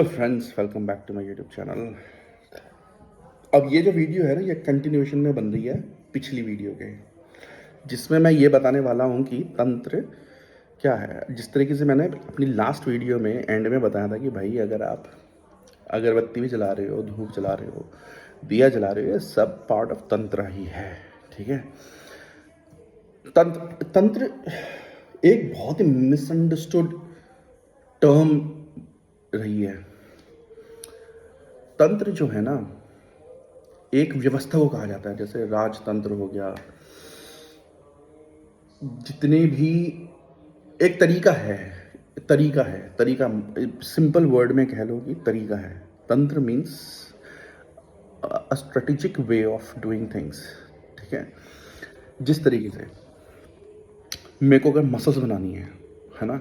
Friends, welcome back to my YouTube channel. अब ये जो वीडियो है ना, ये कंटिन्यूएशन में बन रही है पिछली वीडियो के, जिसमें मैं ये बताने वाला हूँ कि तंत्र क्या है। जिस तरीके से मैंने अपनी लास्ट वीडियो में एंड में बताया था कि भाई अगर आप अगरबत्ती भी जला रहे हो, धूप जला रहे हो, दिया जला रहे हो, ये सब पार्ट ऑफ तंत्र ही है। ठीक है। तंत्र तंत्र एक बहुत ही मिसअंडरस्टूड टर्म रही है। तंत्र जो है ना, एक व्यवस्था को कहा जाता है, जैसे राजतंत्र हो गया। जितने भी एक तरीका सिंपल वर्ड में कह लो कि तरीका है। तंत्र means a strategic way of doing things. ठीक है। जिस तरीके से मेरे को अगर मसल्स बनानी है ना,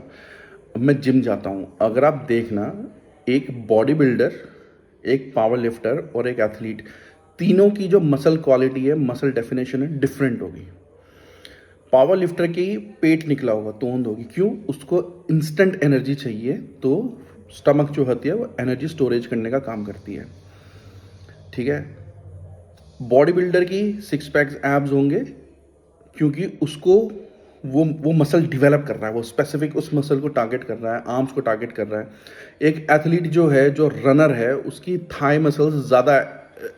अब मैं जिम जाता हूँ। अगर आप देखना, एक बॉडी बिल्डर, एक पावर लिफ्टर और एक एथलीट, तीनों की जो मसल क्वालिटी है, मसल डेफिनेशन है, डिफरेंट होगी। पावर लिफ्टर की पेट निकला होगा, तोंद होगी। क्यों? उसको इंस्टेंट एनर्जी चाहिए, तो स्टमक जो होती है वो एनर्जी स्टोरेज करने का काम करती है। ठीक है। बॉडी बिल्डर की सिक्स पैक्स एब्स होंगे, क्योंकि उसको वो मसल डेवलप कर रहा है, वो स्पेसिफिक उस मसल को टारगेट कर रहा है, आर्म्स को टारगेट कर रहा है। एक एथलीट जो है, जो रनर है, उसकी थाई मसल्स ज़्यादा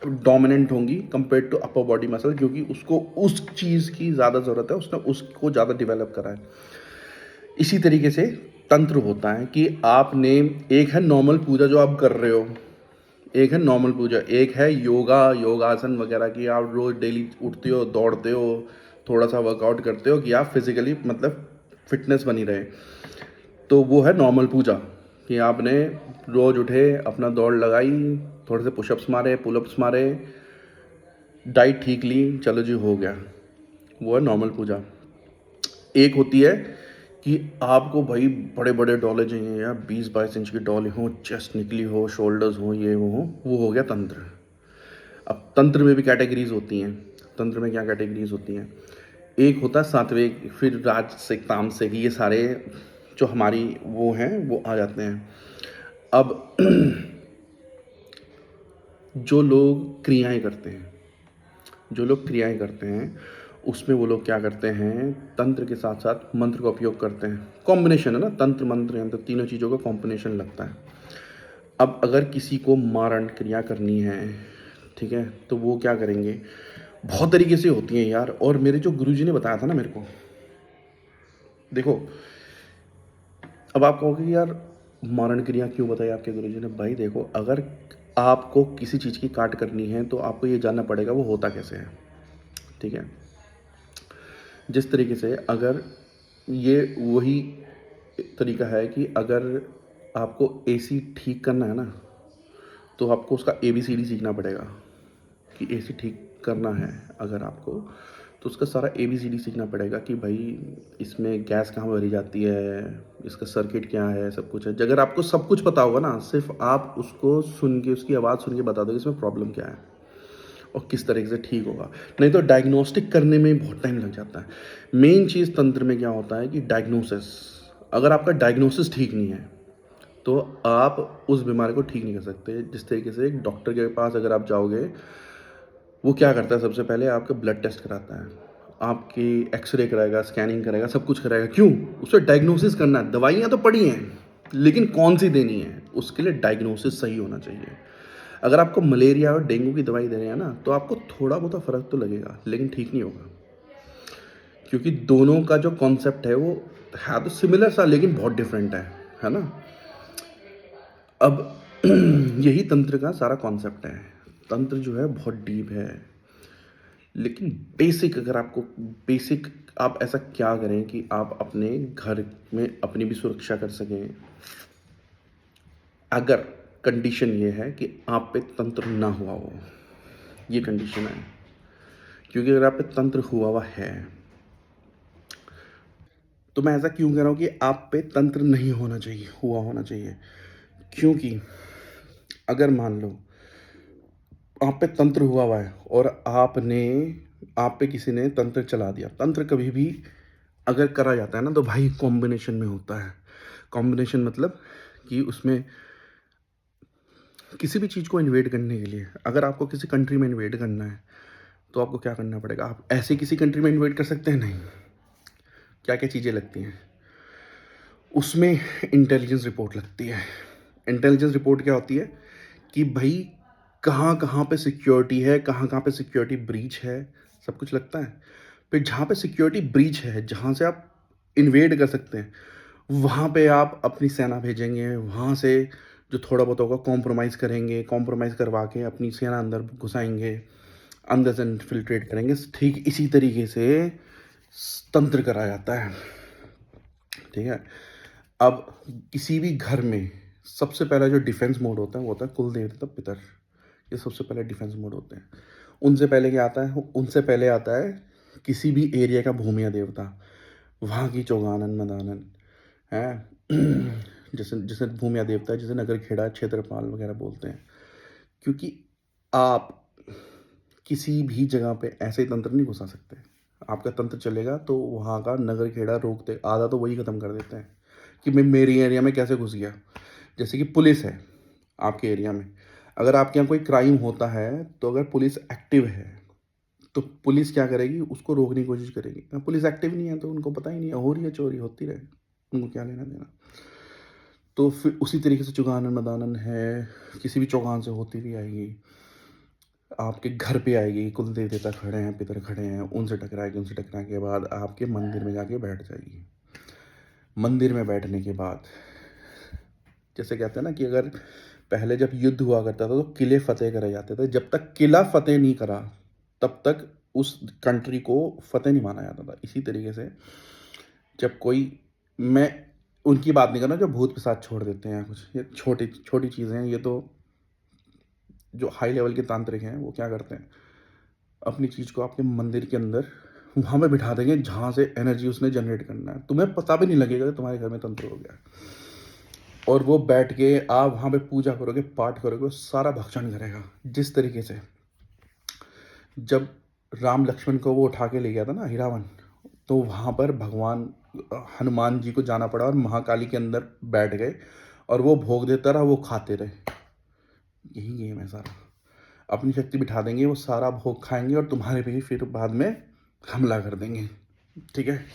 डोमिनेंट होंगी compare to upper body muscle, क्योंकि उसको उस चीज़ की ज़्यादा ज़रूरत है, उसने उसको ज़्यादा डेवलप करा है। इसी तरीके से तंत्र होता है कि आपने, एक है नॉर्मल पूजा जो आप कर रहे हो, एक है नॉर्मल पूजा, एक है योगासन वगैरह की आप रोज डेली उठते हो, दौड़ते हो, थोड़ा सा वर्कआउट करते हो कि आप फिजिकली मतलब फिटनेस बनी रहे। तो वो है नॉर्मल पूजा, कि आपने रोज उठे, अपना दौड़ लगाई, थोड़े से पुशअप्स मारे, पुलअप्स मारे, डाइट ठीक ली, चलो जी हो गया। वो है नॉर्मल पूजा। एक होती है कि आपको भाई बड़े बड़े डॉले चाहिए, या 20-22 इंच की डॉले हो, चेस्ट निकली हो, शोल्डर्स हो, ये वो हो गया तंत्र। अब तंत्र में भी कैटेगरीज होती हैं। तंत्र में क्या कैटेगरीज होती हैं? एक होता है सात्विक, फिर राजसिक, तामसिक, ये सारे जो हमारी वो हैं वो आ जाते हैं। अब जो लोग क्रियाएं करते हैं, उसमें वो लोग क्या करते हैं, तंत्र के साथ साथ मंत्र का उपयोग करते हैं। कॉम्बिनेशन है ना, तंत्र मंत्र यंत्र, तीनों चीज़ों का कॉम्बिनेशन लगता है। अब अगर किसी को मारण क्रिया करनी है, ठीक है, तो वो क्या करेंगे? बहुत तरीके से होती हैं यार। और मेरे जो गुरुजी ने बताया था ना मेरे को, देखो, अब आप कहोगे कि यार मारण क्रिया क्यों बताई आपके गुरुजी ने? भाई देखो, अगर आपको किसी चीज़ की काट करनी है तो आपको ये जानना पड़ेगा वो होता कैसे है। ठीक है। जिस तरीके से, अगर ये वही तरीका है कि अगर आपको एसी ठीक करना है ना, तो आपको उसका ABCD सीखना पड़ेगा। कि एसी ठीक करना है अगर आपको, तो उसका सारा ABCD सीखना पड़ेगा कि भाई इसमें गैस कहाँ भरी जाती है, इसका सर्किट क्या है, सब कुछ है। अगर आपको सब कुछ पता होगा ना, सिर्फ आप उसको सुन के, उसकी आवाज़ सुन के बता दोगे इसमें प्रॉब्लम क्या है और किस तरीके से ठीक होगा। नहीं तो डायग्नोस्टिक करने में बहुत टाइम लग जाता है। मेन चीज़ तंत्र में क्या होता है कि डायग्नोसिस। अगर आपका डायग्नोसिस ठीक नहीं है तो आप उस बीमारी को ठीक नहीं कर सकते। जिस तरीके से एक डॉक्टर के पास अगर आप जाओगे, वो क्या करता है, सबसे पहले आपका ब्लड टेस्ट कराता है, आपकी एक्सरे कराएगा, स्कैनिंग कराएगा, सब कुछ कराएगा। क्यों? उसे डायग्नोसिस करना है। दवाइयाँ तो पड़ी हैं, लेकिन कौन सी देनी है, उसके लिए डायग्नोसिस सही होना चाहिए। अगर आपको मलेरिया और डेंगू की दवाई दे रहे हैं ना, तो आपको थोड़ा बहुत फ़र्क तो लगेगा, लेकिन ठीक नहीं होगा। क्योंकि दोनों का जो कॉन्सेप्ट है वो है तो सिमिलर सा, लेकिन बहुत डिफरेंट है ना। अब यही तंत्र का सारा कॉन्सेप्ट है। तंत्र जो है बहुत डीप है, लेकिन बेसिक, अगर आपको बेसिक, आप ऐसा क्या करें कि आप अपने घर में अपनी भी सुरक्षा कर सकें। अगर कंडीशन ये है कि आप पे तंत्र ना हुआ हो, ये कंडीशन है। क्योंकि अगर आप पे तंत्र हुआ हुआ है, तो मैं ऐसा क्यों कह रहा हूँ कि आप पे तंत्र नहीं होना चाहिए, हुआ होना चाहिए? क्योंकि अगर मान लो आप पे तंत्र हुआ हुआ है और आप पे किसी ने तंत्र चला दिया। तंत्र कभी भी अगर करा जाता है ना, तो भाई कॉम्बिनेशन में होता है। कॉम्बिनेशन मतलब कि उसमें किसी भी चीज़ को इन्वेड करने के लिए, अगर आपको किसी कंट्री में इन्वेड करना है, तो आपको क्या करना पड़ेगा? आप ऐसे किसी कंट्री में इन्वेड कर सकते हैं? नहीं। क्या-क्या चीज़ें लगती हैं? उसमें इंटेलिजेंस रिपोर्ट लगती है। इंटेलिजेंस रिपोर्ट क्या होती है कि भई कहाँ-कहाँ पे सिक्योरिटी है, कहाँ-कहाँ पे सिक्योरिटी ब्रीच है, सब कुछ लगता है। फिर जहाँ पे सिक्योरिटी ब्रीच है, जहाँ से आप इन्वेड कर सकते हैं, वहाँ पे आप अपनी सेना भेजेंगे, वहाँ से जो थोड़ा बहुत होगा कॉम्प्रोमाइज़ करेंगे, कॉम्प्रोमाइज़ करवा के अपनी सेना अंदर घुसाएँगे, अंदर से इन्फिल्ट्रेट करेंगे। ठीक इसी तरीके से तंत्र करा जाता है, ठीक है? अब किसी भी घर में सबसे पहला जो डिफेंस मोड होता है वो होता है कुल देवता पितर। ये सबसे पहले डिफेंस मोड होते हैं। उनसे पहले क्या आता है? उनसे पहले आता है किसी भी एरिया का भूमिया देवता, वहाँ की चौगानन मदानन है। जैसे जैसे भूमिया देवता है, जैसे नगर खेड़ा क्षेत्रपाल वगैरह बोलते हैं, क्योंकि आप किसी भी जगह पे ऐसे तंत्र नहीं घुसा सकते। आपका तंत्र चलेगा तो वहाँ का नगर खेड़ा रोकते, आधा तो वही ख़त्म कर देते हैं कि मैं मेरी एरिया में कैसे घुस गया। जैसे कि पुलिस है आपके एरिया में, अगर आपके यहाँ कोई क्राइम होता है, तो अगर पुलिस एक्टिव है, तो पुलिस क्या करेगी? उसको रोकने की कोशिश करेगी। पुलिस एक्टिव नहीं है तो उनको पता ही नहीं है, हो रही है चोरी, होती रहे, उनको क्या लेना-देना। तो फिर उसी तरीके से चुगानन-मदानन है, किसी भी चौगान से होती हुई आएगी, आपके घर पे आएगी, कुल देवता खड़े हैं, पितर खड़े हैं, उनसे टकराएगी, उनसे टकराने के बाद आपके मंदिर में जाके बैठ जाएगी। मंदिर में बैठने के बाद, जैसे कहते हैं ना कि अगर पहले जब युद्ध हुआ करता था तो किले फतेह करे जाते थे। जब तक किला फतेह नहीं करा, तब तक उस कंट्री को फतेह नहीं माना जाता था। इसी तरीके से जब कोई, मैं उनकी बात नहीं कर रहा जो भूत-पिशाच छोड़ देते हैं कुछ, ये छोटी-छोटी चीज़ें हैं। ये तो जो हाई लेवल के तांत्रिक हैं, वो क्या करते हैं, अपनी चीज़ को आपके मंदिर के अंदर वहाँ पे बिठा देंगे जहाँ से एनर्जी उसने जनरेट करना है। तुम्हें पता भी नहीं लगेगा कि तुम्हारे घर में तंत्र हो गया है। और वो बैठ के आप वहाँ पे पूजा करोगे, पाठ करोगे, वो सारा भक्षण करेगा। जिस तरीके से जब राम लक्ष्मण को वो उठा के ले गया था ना हिरावन, तो वहाँ पर भगवान हनुमान जी को जाना पड़ा और महाकाली के अंदर बैठ गए और वो भोग देता रहा, वो खाते रहे। यही गेम है सारा। अपनी शक्ति बिठा देंगे, वो सारा भोग खाएँगे और तुम्हारे पे ही फिर बाद में हमला कर देंगे, ठीक है?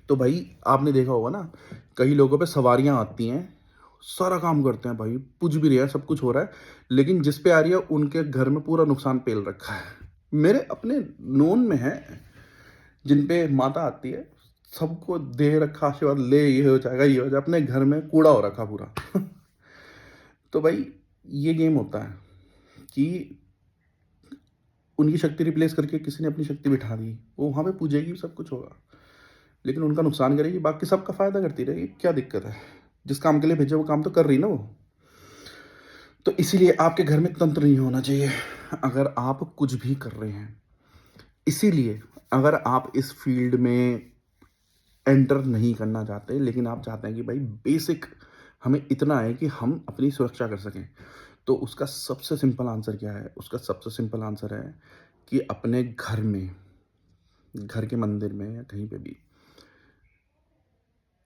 तो भाई आपने देखा होगा ना, कई लोगों पे सवारियाँ आती हैं, सारा काम करते हैं भाई, पूज भी रहे हैं, सब कुछ हो रहा है, लेकिन जिस पे आ रही है उनके घर में पूरा नुकसान पेल रखा है। मेरे अपने नोन में है, जिन पे माता आती है, सबको दे रखा आशीर्वाद, ले ये हो जाएगा, ये हो जाएगा, अपने घर में कूड़ा हो रखा पूरा। तो भाई ये गेम होता है कि उनकी शक्ति रिप्लेस करके किसी ने अपनी शक्ति बिठा दी, वो वहाँ पे पूजेगी, सब कुछ होगा, लेकिन उनका नुकसान करेगी, बाकी सबका फ़ायदा करती रहेगी, क्या दिक्कत है? जिस काम के लिए भेजा वो काम तो कर रही ना वो। तो इसीलिए आपके घर में तंत्र नहीं होना चाहिए, अगर आप कुछ भी कर रहे हैं। इसीलिए अगर आप इस फ़ील्ड में एंटर नहीं करना चाहते, लेकिन आप चाहते हैं कि भाई बेसिक हमें इतना है कि हम अपनी सुरक्षा कर सकें, तो उसका सबसे सिंपल आंसर क्या है? उसका सबसे सिंपल आंसर है कि अपने घर में, घर के मंदिर में या कहीं पे भी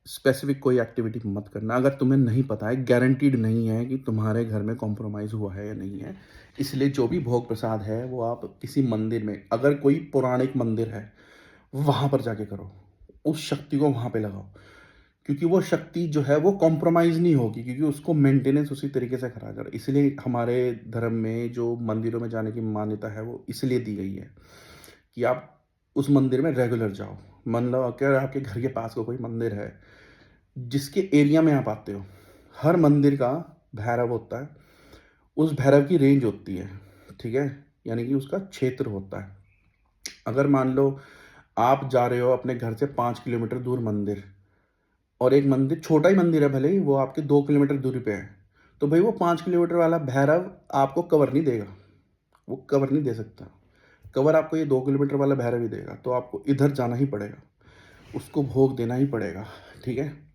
स्पेसिफिक कोई एक्टिविटी मत करना अगर तुम्हें नहीं पता है, गारंटीड नहीं है कि तुम्हारे घर में कॉम्प्रोमाइज़ हुआ है या नहीं है। इसलिए जो भी भोग प्रसाद है वो आप किसी मंदिर में, अगर कोई पौराणिक मंदिर है, वहाँ पर जाके करो। उस शक्ति को वहाँ पे लगाओ, क्योंकि वो शक्ति जो है वो कॉम्प्रोमाइज़ नहीं होगी, क्योंकि उसको मेंटेनेंस उसी तरीके से करा जा रहा है। इसलिए हमारे धर्म में जो मंदिरों में जाने की मान्यता है वो इसलिए दी गई है कि आप उस मंदिर में रेगुलर जाओ। मान लो अगर आपके घर के पास का कोई मंदिर है, जिसके एरिया में आप आते हो, हर मंदिर का भैरव होता है, उस भैरव की रेंज होती है, ठीक है? यानी कि उसका क्षेत्र होता है। अगर मान लो आप जा रहे हो अपने घर से 5 किलोमीटर दूर मंदिर, और एक मंदिर, छोटा ही मंदिर है भले ही, वो आपके 2 किलोमीटर दूरी पे है, तो भाई वो 5 किलोमीटर वाला भैरव आपको कवर नहीं देगा, वो कवर नहीं दे सकता। कवर आपको ये 2 किलोमीटर वाला भैरव ही देगा, तो आपको इधर जाना ही पड़ेगा, उसको भोग देना ही पड़ेगा, ठीक है?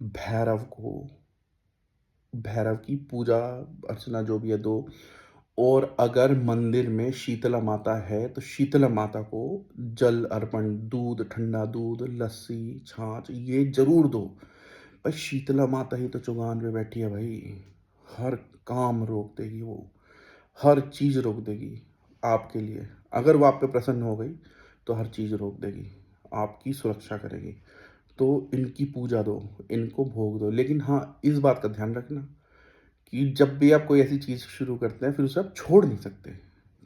भैरव को, भैरव की पूजा अर्चना जो भी है दो। और अगर मंदिर में शीतला माता है तो शीतला माता को जल अर्पण, दूध, ठंडा दूध, लस्सी, छाछ ये ज़रूर दो। भाई शीतला माता ही तो चुगान पे बैठी है भाई, हर काम रोक देगी वो, हर चीज़ रोक देगी आपके लिए। अगर वो आप पे प्रसन्न हो गई, तो हर चीज़ रोक देगी, आपकी सुरक्षा करेगी। तो इनकी पूजा दो, इनको भोग दो। लेकिन हाँ, इस बात का ध्यान रखना कि जब भी आप कोई ऐसी चीज़ शुरू करते हैं, फिर उसे आप छोड़ नहीं सकते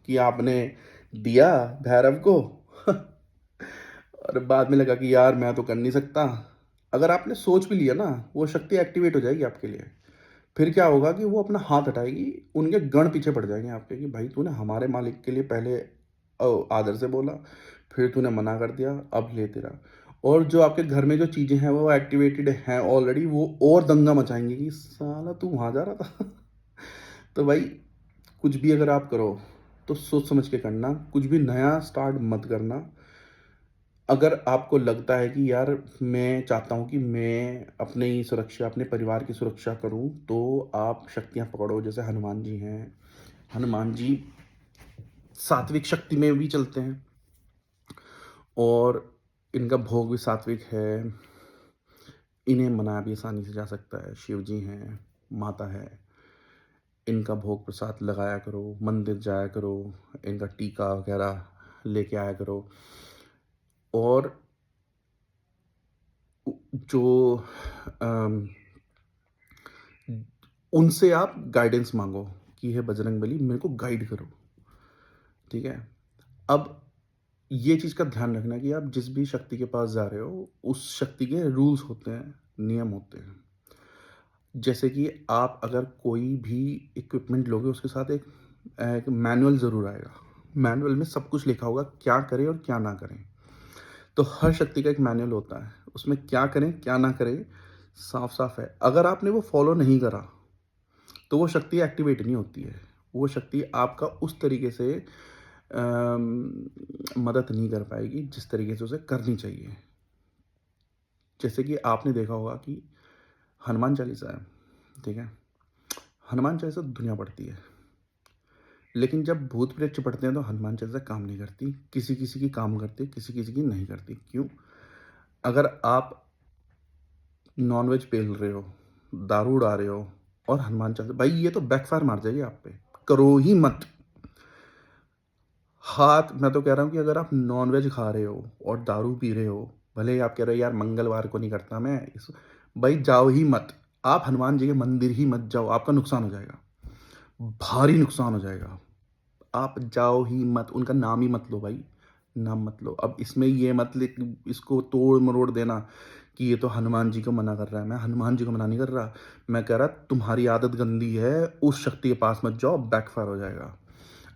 कि आपने दिया भैरव को और बाद में लगा कि यार मैं तो कर नहीं सकता। अगर आपने सोच भी लिया ना, वो शक्ति एक्टिवेट हो जाएगी आपके लिए। फिर क्या होगा कि वो अपना हाथ हटाएगी, उनके गण पीछे पड़ जाएंगे आपके कि भाई तूने हमारे मालिक के लिए पहले आदर से बोला, फिर तूने मना कर दिया, अब ले तेरा। और जो आपके घर में जो चीज़ें हैं वो एक्टिवेटेड हैं ऑलरेडी, वो और दंगा मचाएंगी कि साला तू वहाँ जा रहा था तो भाई कुछ भी अगर आप करो तो सोच समझ के करना, कुछ भी नया स्टार्ट मत करना। अगर आपको लगता है कि यार मैं चाहता हूँ कि मैं अपनी सुरक्षा, अपने परिवार की सुरक्षा करूँ, तो आप शक्तियाँ पकड़ो। जैसे हनुमान जी हैं, हनुमान जी सात्विक शक्ति में भी चलते हैं और इनका भोग भी सात्विक है। इन्हें मनाया भी आसानी से जा सकता है। शिव जी हैं, माता है, इनका भोग प्रसाद लगाया करो, मंदिर जाया करो, इनका टीका वगैरह लेके आया करो। और जो अम, उनसे आप गाइडेंस मांगो कि हे बजरंगबली मेरे को गाइड करो, ठीक है। अब ये चीज़ का ध्यान रखना कि आप जिस भी शक्ति के पास जा रहे हो, उस शक्ति के रूल्स होते हैं, नियम होते हैं। जैसे कि आप अगर कोई भी इक्विपमेंट लोगे, उसके साथ एक मैनुअल ज़रूर आएगा। मैनुअल में सब कुछ लिखा होगा, क्या करें और क्या ना करें। तो हर शक्ति का एक मैनुअल होता है, उसमें क्या करें क्या ना करें साफ साफ है। अगर आपने वो फॉलो नहीं करा, तो वो शक्ति एक्टिवेट नहीं होती है। वो शक्ति आपका उस तरीके से मदद नहीं कर पाएगी जिस तरीके से उसे करनी चाहिए। जैसे कि आपने देखा होगा कि हनुमान चालीसा है, ठीक है। हनुमान चालीसा दुनिया पढ़ती है, लेकिन जब भूत प्रेत पढ़ते हैं तो हनुमान चालीसा काम नहीं करती। किसी किसी की काम करती, किसी किसी की नहीं करती। क्यों? अगर आप नॉनवेज पेल रहे हो, दारू उड़ा रहे हो और हनुमान चालीसा, भाई ये तो बैकफायर मार जाएगी आप पे, करो ही मत। हाथ, मैं तो कह रहा हूँ कि अगर आप नॉनवेज खा रहे हो और दारू पी रहे हो, भले ही आप कह रहे हो यार मंगलवार को नहीं करता मैं इस, भाई जाओ ही मत। आप हनुमान जी के मंदिर ही मत जाओ, आपका नुकसान हो जाएगा, भारी नुकसान हो जाएगा। आप जाओ ही मत, उनका नाम ही मत लो भाई, नाम मत लो। अब इसमें ये मत ले, इसको तोड़ मरोड़ देना कि ये तो हनुमान जी को मना कर रहा है। मैं हनुमान जी को मना नहीं कर रहा, मैं कह रहा तुम्हारी आदत गंदी है, उस शक्ति के पास मत जाओ, बैकफायर हो जाएगा।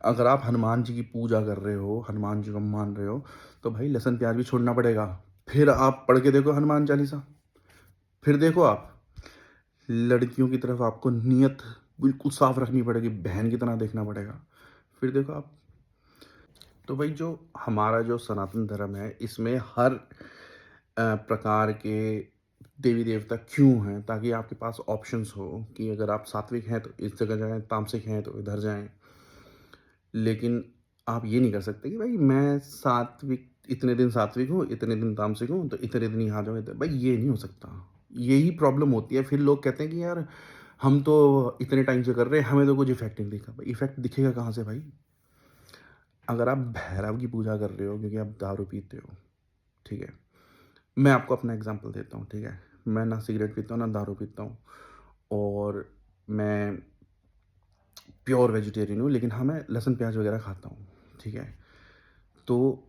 अगर आप हनुमान जी की पूजा कर रहे हो, हनुमान जी को मान रहे हो, तो भाई लहसुन प्याज भी छोड़ना पड़ेगा। फिर आप पढ़ के देखो हनुमान चालीसा, फिर देखो आप, लड़कियों की तरफ आपको नीयत बिल्कुल साफ रखनी पड़ेगी, बहन की तरह देखना पड़ेगा। फिर देखो आप। तो भाई जो हमारा जो सनातन धर्म है, इसमें हर प्रकार के देवी देवता क्यों हैं, ताकि आपके पास ऑप्शंस हो कि अगर आप सात्विक हैं तो इस जगह जाएं, तामसिक हैं तो इधर जाएं। लेकिन आप ये नहीं कर सकते कि भाई मैं सात्विक, इतने दिन सात्विक हूँ, इतने दिन तामसिक हूँ, तो इतने दिन यहाँ जाऊँ भाई ये नहीं हो सकता। यही प्रॉब्लम होती है। फिर लोग कहते हैं कि यार हम तो इतने टाइम से कर रहे हैं, हमें तो कुछ इफेक्ट नहीं दिखा। भाई इफेक्ट दिखेगा कहाँ से भाई? अगर आप भैरव की पूजा कर रहे हो क्योंकि आप दारू पीते हो, ठीक है। मैं आपको अपना एग्जांपल देता हूँ, ठीक है। मैं ना सिगरेट पीता हूँ, ना दारू पीता हूँ, और मैं प्योर वेजिटेरियन हूँ। लेकिन हाँ, मैं लहसुन प्याज वगैरह खाता हूँ, ठीक है। तो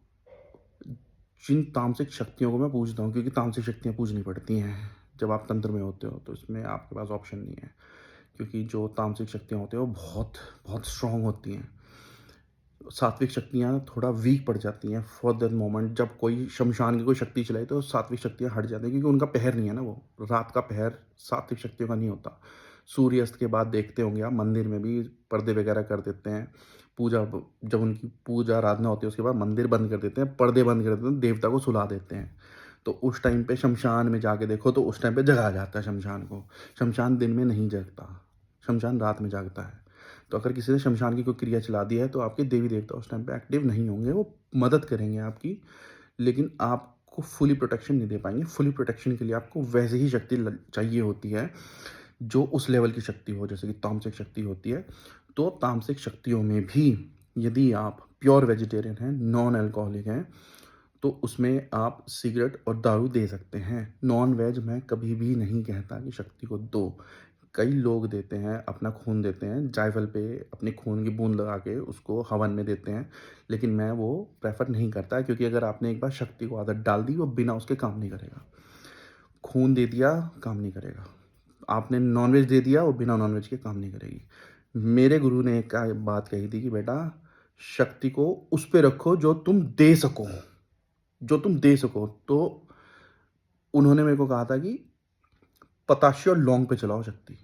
जिन तामसिक शक्तियों को मैं पूजता हूँ, क्योंकि तामसिक शक्तियाँ पूजनी पड़ती हैं जब आप तंत्र में होते हो, तो इसमें आपके पास ऑप्शन नहीं है। क्योंकि जो तामसिक शक्तियाँ होती हैं वो बहुत बहुत स्ट्रांग होती हैं। सात्विक शक्तियाँ थोड़ा वीक पड़ जाती हैं फॉर दैट मोमेंट। जब कोई शमशान की कोई शक्ति चलाई तो सात्विक शक्तियाँ हट जाती हैं, क्योंकि उनका पहर नहीं है ना, वो रात का पहर सात्विक शक्तियों का नहीं होता। सूर्यास्त के बाद देखते होंगे आप, मंदिर में भी पर्दे वगैरह कर देते हैं। पूजा, जब उनकी पूजा आराधना होती है उसके बाद मंदिर बंद कर देते हैं, पर्दे बंद कर देते हैं, देवता को सुला देते हैं। तो उस टाइम पे शमशान में जाके देखो तो उस टाइम पे जगा जाता है शमशान को। शमशान दिन में नहीं जगता, शमशान रात में जागता है। तो अगर किसी ने शमशान की कोई क्रिया चला दी है तो आपके देवी देवता उस टाइम पे एक्टिव नहीं होंगे, वो मदद करेंगे आपकी, लेकिन आपको फुली प्रोटेक्शन नहीं दे पाएंगे। फुली प्रोटेक्शन के लिए आपको वैसे ही शक्ति चाहिए होती है जो उस लेवल की शक्ति हो, जैसे कि तामसिक शक्ति होती है। तो तामसिक शक्तियों में भी यदि आप प्योर वेजिटेरियन हैं, नॉन अल्कोहलिक हैं, तो उसमें आप सिगरेट और दारू दे सकते हैं। नॉन वेज मैं कभी भी नहीं कहता कि शक्ति को दो। कई लोग देते हैं, अपना खून देते हैं, जायफल पे अपने खून की बूंद लगा के उसको हवन में देते हैं, लेकिन मैं वो प्रेफर नहीं करता, क्योंकि अगर आपने एक बार शक्ति को आदत डाल दी, वो बिना उसके काम नहीं करेगा। खून दे दिया, काम नहीं करेगा। आपने नॉनवेज दे दिया, वो बिना नॉनवेज के काम नहीं करेगी। मेरे गुरु ने एक बात कही थी कि बेटा, शक्ति को उस पे रखो जो तुम दे सको, जो तुम दे सको। तो उन्होंने मेरे को कहा था कि पताशे और लौंग पे चलाओ शक्ति,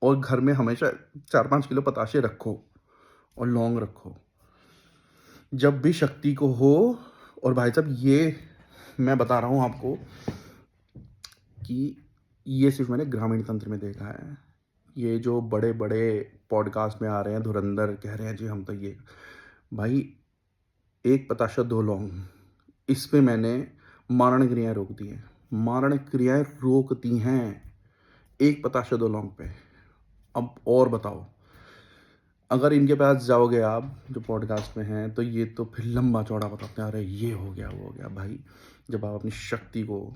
और घर में हमेशा 4-5 किलो पताशे रखो और लौंग रखो जब भी शक्ति को हो। और भाई साहब, ये मैं बता रहा हूँ आपको कि ये सिर्फ मैंने ग्रामीण तंत्र में देखा है। ये जो बड़े बड़े पॉडकास्ट में आ रहे हैं, धुरंधर कह रहे हैं जी हम तो ये, भाई एक पताशा 2 लौंग, इस पे मैंने मारण क्रियाएं रोक दी हैं। मारण क्रियाएं रोकती हैं एक पताशा 2 लौंग पे। अब और बताओ, अगर इनके पास जाओगे आप जो पॉडकास्ट में हैं, तो ये तो फिर लंबा चौड़ा बताते हैं, अरे ये हो गया वो हो गया। भाई जब आप अपनी शक्ति को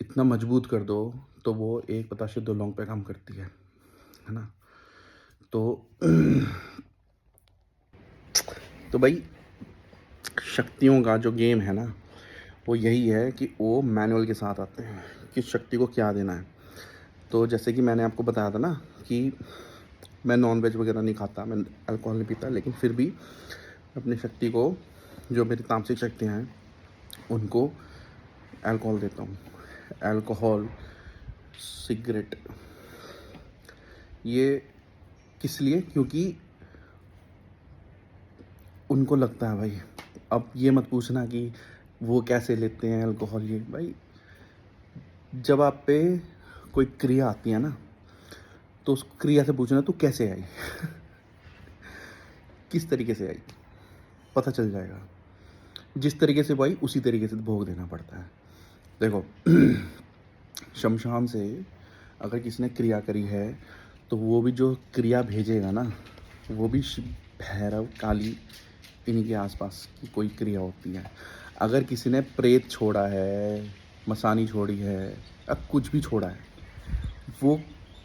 इतना मजबूत कर दो, तो वो एक पताशे 2 लौंग पे काम करती है ना। तो तो भाई शक्तियों का जो गेम है ना, वो यही है कि वो मैनुअल के साथ आते हैं कि शक्ति को क्या देना है। तो जैसे कि मैंने आपको बताया था ना कि मैं नॉन वेज वगैरह नहीं खाता, मैं अल्कोहल नहीं पीता, लेकिन फिर भी अपनी शक्ति को, जो मेरी तामसिक शक्तियाँ हैं, उनको अल्कोहल देता हूँ। अल्कोहल, सिगरेट, ये किस लिए? क्योंकि उनको लगता है भाई, अब ये मत पूछना कि वो कैसे लेते हैं अल्कोहल। ये भाई, जब आप पे कोई क्रिया आती है ना, तो उस क्रिया से पूछना तू कैसे आई किस तरीके से आई, पता चल जाएगा। जिस तरीके से वो आई, उसी तरीके से भोग देना पड़ता है। देखो शमशान से अगर किसी ने क्रिया करी है, तो वो भी जो क्रिया भेजेगा ना, वो भी शिव, भैरव, काली, इन्हीं के आसपास की कोई क्रिया होती है। अगर किसी ने प्रेत छोड़ा है, मसानी छोड़ी है, या कुछ भी छोड़ा है, वो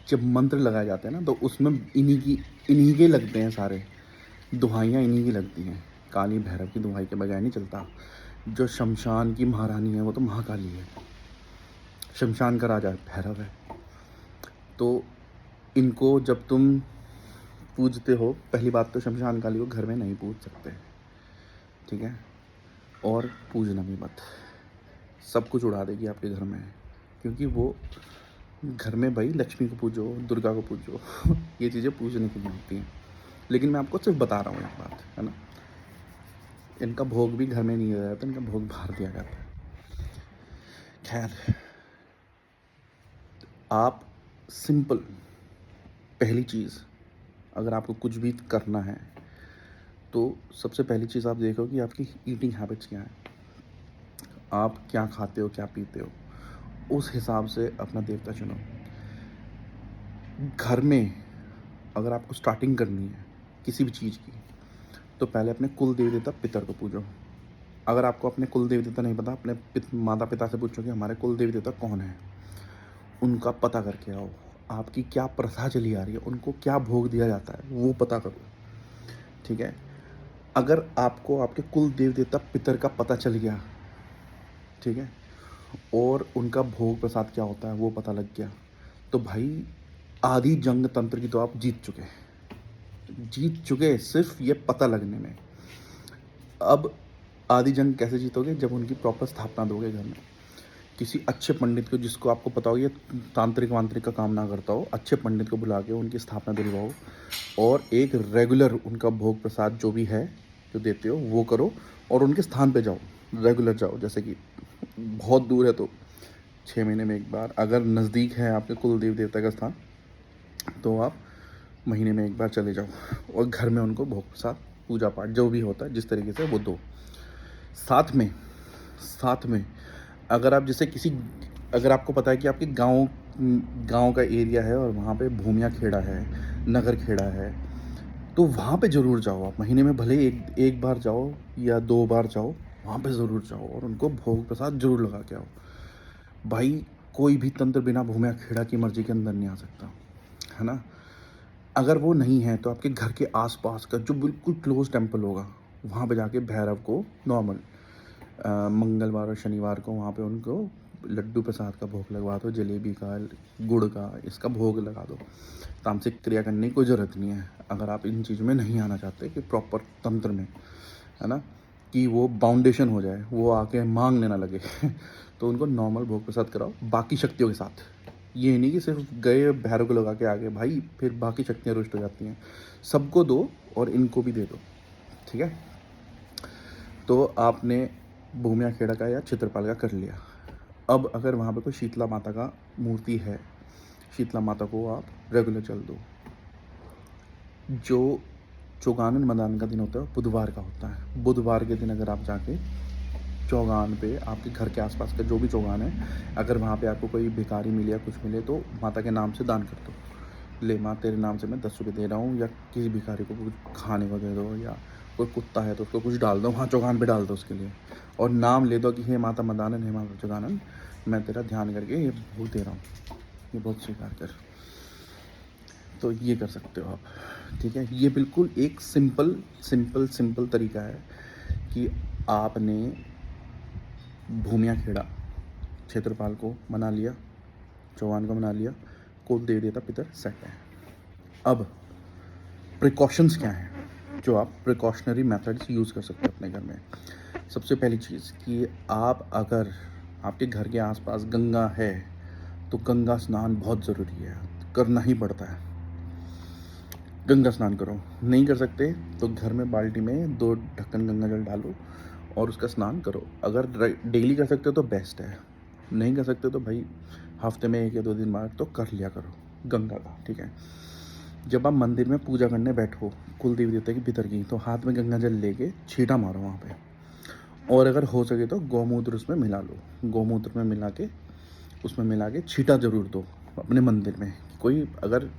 जब मंत्र लगाए जाते हैं ना, तो उसमें इन्हीं के लगते हैं सारे, दुहाइयाँ इन्हीं की लगती हैं। काली भैरव की दुहाई के बगैर नहीं चलता। जो शमशान की महारानी है, वो तो महाकाली है, शमशान का राजा भैरव है। तो इनको जब तुम पूजते हो, पहली बात तो शमशान काली को घर में नहीं पूज सकते, ठीक है? और पूजना भी मत, सब कुछ उड़ा देगी आपके घर में, क्योंकि वो घर में भाई लक्ष्मी को पूजो, दुर्गा को पूजो ये चीज़ें पूजने की होती हैं। लेकिन मैं आपको सिर्फ बता रहा हूँ एक बात, है ना, इनका भोग भी घर में नहीं दिया जाता, इनका भोग बाहर दिया जाता है। खैर, आप सिंपल, पहली चीज़, अगर आपको कुछ भी करना है, तो सबसे पहली चीज़ आप देखो कि आपकी ईटिंग हैबिट्स क्या हैं, आप क्या खाते हो, क्या पीते हो, उस हिसाब से अपना देवता चुनो। घर में अगर आपको स्टार्टिंग करनी है किसी भी चीज़ की, तो पहले अपने कुल देवी देवता पितर को पूजो। अगर आपको अपने कुल देवी देवता नहीं पता, अपने माता पिता से पूछो कि हमारे कुल देवी देवता कौन है, उनका पता करके आओ। आपकी क्या प्रथा चली आ रही है, उनको क्या भोग दिया जाता है, वो पता करो, ठीक है? अगर आपको आपके कुल देव देवता पितर का पता चल गया, ठीक है, और उनका भोग प्रसाद क्या होता है वो पता लग गया, तो भाई आधी जंग तंत्र की तो आप जीत चुके सिर्फ ये पता लगने में। अब आधी जंग कैसे जीतोगे? जब उनकी प्रॉपर स्थापना दोगे घर में। किसी अच्छे पंडित को, जिसको आपको पता हो ये तांत्रिक वांत्रिक का काम ना करता हो, अच्छे पंडित को बुला के उनकी स्थापना दिलवाओ, और एक रेगुलर उनका भोग प्रसाद जो भी है जो देते हो वो करो, और उनके स्थान पे जाओ, रेगुलर जाओ। जैसे कि बहुत दूर है तो 6 महीने में एक बार, अगर नज़दीक है आपके कुल देव देवता का स्थान, तो आप महीने में एक बार चले जाओ, और घर में उनको भोग प्रसाद, पूजा पाठ जो भी होता है जिस तरीके से, वो दो। साथ में अगर आप जैसे अगर आपको पता है कि आपके गाँव गांव का एरिया है और वहाँ पे भूमिया खेड़ा है, नगर खेड़ा है, तो वहाँ पे ज़रूर जाओ आप। महीने में भले एक एक बार जाओ या 2 बार जाओ, वहाँ पे ज़रूर जाओ और उनको भोग प्रसाद ज़रूर लगा के आओ। भाई कोई भी तंत्र बिना भूमिया खेड़ा की मर्जी के अंदर नहीं आ सकता, है ना। अगर वो नहीं है तो आपके घर के आसपास का जो बिल्कुल क्लोज टेम्पल होगा, वहाँ पे जाके भैरव को नॉर्मल मंगलवार और शनिवार को वहाँ पे उनको लड्डू प्रसाद का भोग लगवा दो, जलेबी का, गुड़ का, इसका भोग लगा दो। तामसिक क्रिया करने की कोई ज़रूरत नहीं है अगर आप इन चीज़ों में नहीं आना चाहते कि प्रॉपर तंत्र में, है ना, कि वो बाउंडेशन हो जाए, वो आके मांगने ना लगे तो उनको नॉर्मल भोग प्रसाद कराओ बाकी शक्तियों के साथ। ये नहीं कि सिर्फ गए भैरव को लगा के आ गए, भाई फिर बाकी शक्तियाँ रुष्ट हो जाती हैं। सबको दो और इनको भी दे दो, ठीक है। तो आपने भूमिया खेड़ा का या चित्रपाल का कर लिया। अब अगर वहाँ पे कोई शीतला माता का मूर्ति है, शीतला माता को आप रेगुलर चल दो। जो चौगानन मदान का दिन होता है वो बुधवार का होता है। बुधवार के दिन अगर आप जाके चौगान पे, आपके घर के आसपास का जो भी चौगान है, अगर वहाँ पे आपको कोई भिखारी मिले या कुछ मिले तो माता के नाम से दान कर दो। ले माँ, तेरे नाम से मैं 10 रुपये दे रहा हूँ, या किसी भिखारी को कुछ खाने को दे दो, या कोई कुत्ता है तो उसको कुछ डाल दो, वहाँ चौगान पे डाल दो उसके लिए, और नाम ले दो कि हे माता मदानन, हे माता चौगानन, मैं तेरा ध्यान करके ये भोग दे रहा हूँ, ये भोग स्वीकार कर। तो ये कर सकते हो आप, ठीक है। ये बिल्कुल एक सिंपल तरीका है कि आपने भूमिया खेड़ा क्षेत्रपाल को मना लिया, चौहान को मना लिया, कुल देवी देवता पितर सेट है। अब प्रिकॉशंस क्या हैं जो आप प्रिकॉशनरी मेथड्स यूज़ कर सकते हैं अपने घर में। सबसे पहली चीज़ कि आप अगर आपके घर के आसपास गंगा है तो गंगा स्नान बहुत ज़रूरी है, करना ही पड़ता है। गंगा स्नान करो, नहीं कर सकते तो घर में बाल्टी में 2 ढक्कन गंगा जल डालो और उसका स्नान करो। अगर डेली कर सकते हो तो बेस्ट है, नहीं कर सकते तो भाई हफ्ते में 1 या 2 दिन बाद तो कर लिया करो गंगा का, ठीक है। जब आप मंदिर में पूजा करने बैठो कुल देवी देवता की पितर की, तो हाथ में गंगा जल लेके छींटा मारो वहाँ पे, और अगर हो सके तो गौमूत्र उसमें मिला लो। गौमूत्र में मिला के, उसमें मिला के छींटा ज़रूर दो अपने मंदिर में। कोई अगर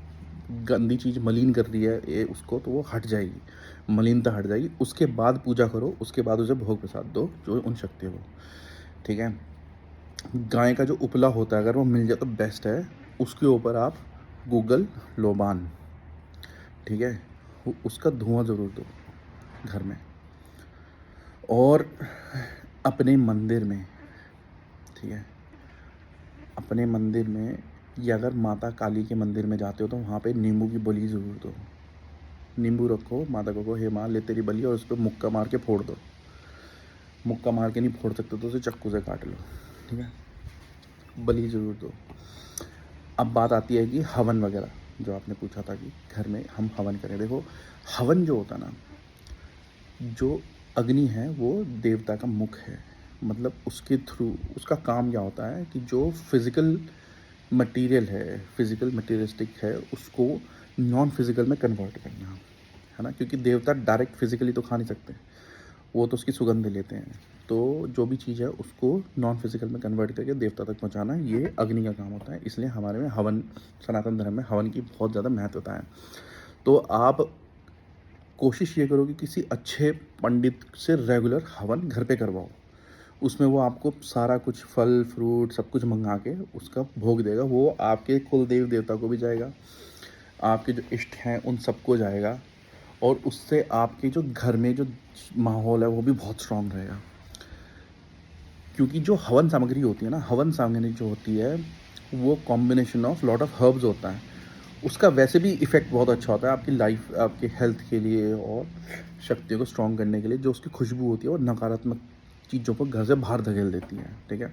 गंदी चीज़ मलिन कर रही है ये उसको, तो वो हट जाएगी, मलिनता हट जाएगी। उसके बाद पूजा करो, उसके बाद उसे भोग प्रसाद दो जो उन शक्तियों को, ठीक है। गाय का जो उपला होता है अगर वो मिल जाए तो बेस्ट है, उसके ऊपर आप गूगल लोबान, ठीक है, उसका धुआं ज़रूर दो घर में। और अपने मंदिर में, ठीक है, अपने मंदिर में, या अगर माता काली के मंदिर में जाते हो तो वहाँ पे नींबू की बलि ज़रूर दो। नींबू रखो, माता को हे माँ ले तेरी बलि, और उस पर मुक्का मार के फोड़ दो। मुक्का मार के नहीं फोड़ सकते तो उसे चाकू से काट लो, ठीक है, बलि ज़रूर दो। अब बात आती है कि हवन वगैरह, जो आपने पूछा था कि घर में हम हवन करें। देखो हवन जो होता ना, जो अग्नि है वो देवता का मुख है, मतलब उसके थ्रू उसका काम क्या होता है कि जो फिज़िकल मटेरियल है, फिज़िकल मटेरियलिस्टिक है, उसको नॉन फिज़िकल में कन्वर्ट करना, है ना, क्योंकि देवता डायरेक्ट फिज़िकली तो खा नहीं सकते, वो तो उसकी सुगंध लेते हैं। तो जो भी चीज़ है उसको नॉन फिज़िकल में कन्वर्ट करके देवता तक पहुंचाना, ये अग्नि का काम होता है। इसलिए हमारे में हवन, सनातन धर्म में हवन की बहुत ज़्यादा महत्वता है। तो आप कोशिश ये करो कि किसी अच्छे पंडित से रेगुलर हवन घर पे करवाओ। उसमें वो आपको सारा कुछ फल फ्रूट सब कुछ मंगा के उसका भोग देगा। वो आपके कुल देव देवता को भी जाएगा, आपके जो इष्ट हैं उन सबको जाएगा, और उससे आपके जो घर में जो माहौल है वो भी बहुत स्ट्रांग रहेगा। क्योंकि जो हवन सामग्री होती है ना, हवन सामग्री जो होती है वो combination of lot of herbs होता है। उसका वैसे भी इफ़ेक्ट बहुत अच्छा होता है आपकी लाइफ, आपके हेल्थ के लिए और शक्तियों को स्ट्रॉन्ग करने के लिए। जो उसकी खुशबू होती है और नकारात्मक चीज़ों को घर से बाहर धकेल देती है, ठीक है।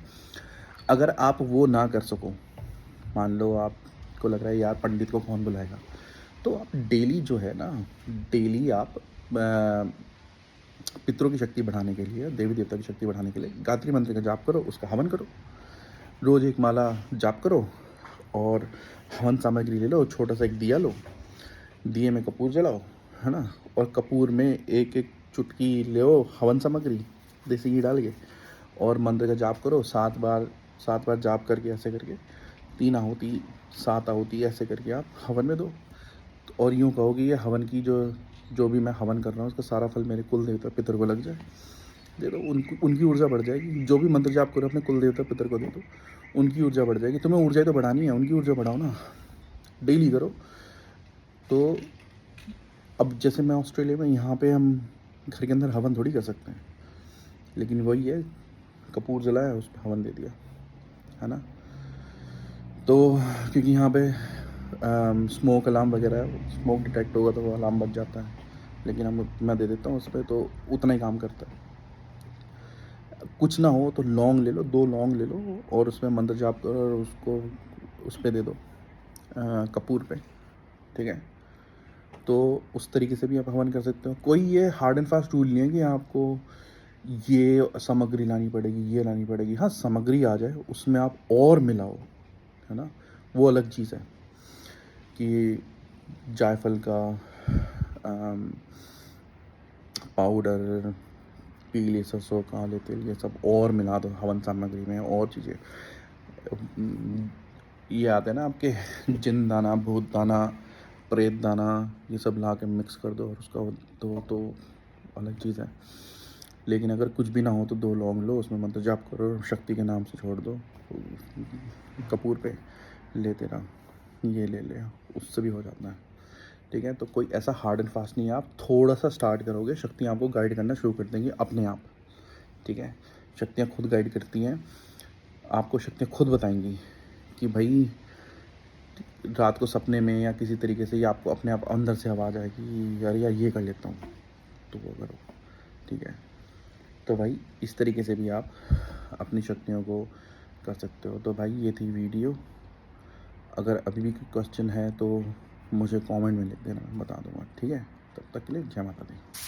अगर आप वो ना कर सको, मान लो आपको लग रहा है यार पंडित को कौन बुलाएगा, तो आप डेली जो है ना, डेली आप पितरों की शक्ति बढ़ाने के लिए, देवी देवता की शक्ति बढ़ाने के लिए गायत्री मंत्र का जाप करो, उसका हवन करो। रोज़ 1 माला जाप करो और हवन सामग्री ले लो, छोटा सा एक दिया लो, दिए में कपूर जलाओ, है ना, और कपूर में 1-1 चुटकी लो हवन सामग्री देसी घी डाल के, और मंत्र का जाप करो 7 बार, 7 बार जाप करके ऐसे करके 3 आहुति 7 आहुति ऐसे करके आप हवन में दो। और यूँ कहो कि ये हवन की जो भी मैं हवन कर रहा हूँ उसका सारा फल मेरे कुल देवता पितर को लग जाए। दे दो, उनकी ऊर्जा बढ़ जाएगी। जो भी मंत्र जाप करो अपने कुल देवता पितर को दे दो, उनकी ऊर्जा बढ़ जाएगी। तुम्हें ऊर्जा तो बढ़ानी है, उनकी ऊर्जा बढ़ाओ ना, डेली करो। तो अब जैसे मैं ऑस्ट्रेलिया में, यहाँ पे हम घर के अंदर हवन थोड़ी कर सकते हैं, लेकिन वही है, कपूर जलाया, उस पर हवन दे दिया, है ना। तो क्योंकि यहाँ पे स्मोक अलार्म वगैरह है, स्मोक डिटेक्ट होगा तो वो अलार्म बज जाता है, लेकिन मैं दे देता हूँ उस पर, तो उतना ही काम करता है। कुछ ना हो तो लौंग ले लो, 2 लौंग ले लो और उसमें मंत्र जाप करो और उसको उस पर दे दो, कपूर पे, ठीक है। तो उस तरीके से भी आप हवन कर सकते हो। कोई ये हार्ड एंड फास्ट रूल नहीं है कि आपको ये सामग्री लानी पड़ेगी, ये लानी पड़ेगी। हाँ, सामग्री आ जाए, उसमें आप और मिलाओ, है ना, वो अलग चीज़ है कि जायफल का पाउडर, पीले सरसों, काले तिल, ये सब और मिला दो हवन सामग्री में। और चीज़ें ये आते हैं ना आपके, जिन दाना, भूत दाना, प्रेत दाना, ये सब ला के मिक्स कर दो और उसका तो अलग चीज़ है। लेकिन अगर कुछ भी ना हो तो 2 लौंग लो, उसमें मंत्र जाप करो, शक्ति के नाम से छोड़ दो कपूर पे, ले तेरा ये ले ले, उससे भी हो जाता है, ठीक है। तो कोई ऐसा हार्ड एंड फास्ट नहीं है। आप थोड़ा सा स्टार्ट करोगे, शक्तियाँ आपको गाइड करना शुरू कर देंगी अपने आप, ठीक है। शक्तियाँ खुद गाइड करती हैं, आपको शक्तियाँ खुद बताएंगी कि भाई रात को सपने में या किसी तरीके से, या आपको अपने आप अंदर से आवाज़ आएगी, यार ये कर लेता हूँ, तो वो करो, ठीक है। तो भाई इस तरीके से भी आप अपनी शक्तियों को कर सकते हो। तो भाई ये थी वीडियो। अगर अभी भी कोई क्वेश्चन है तो मुझे कमेंट में लिख देना, मैं बता दूंगा, ठीक है। तब तक के लिए जय माता दी।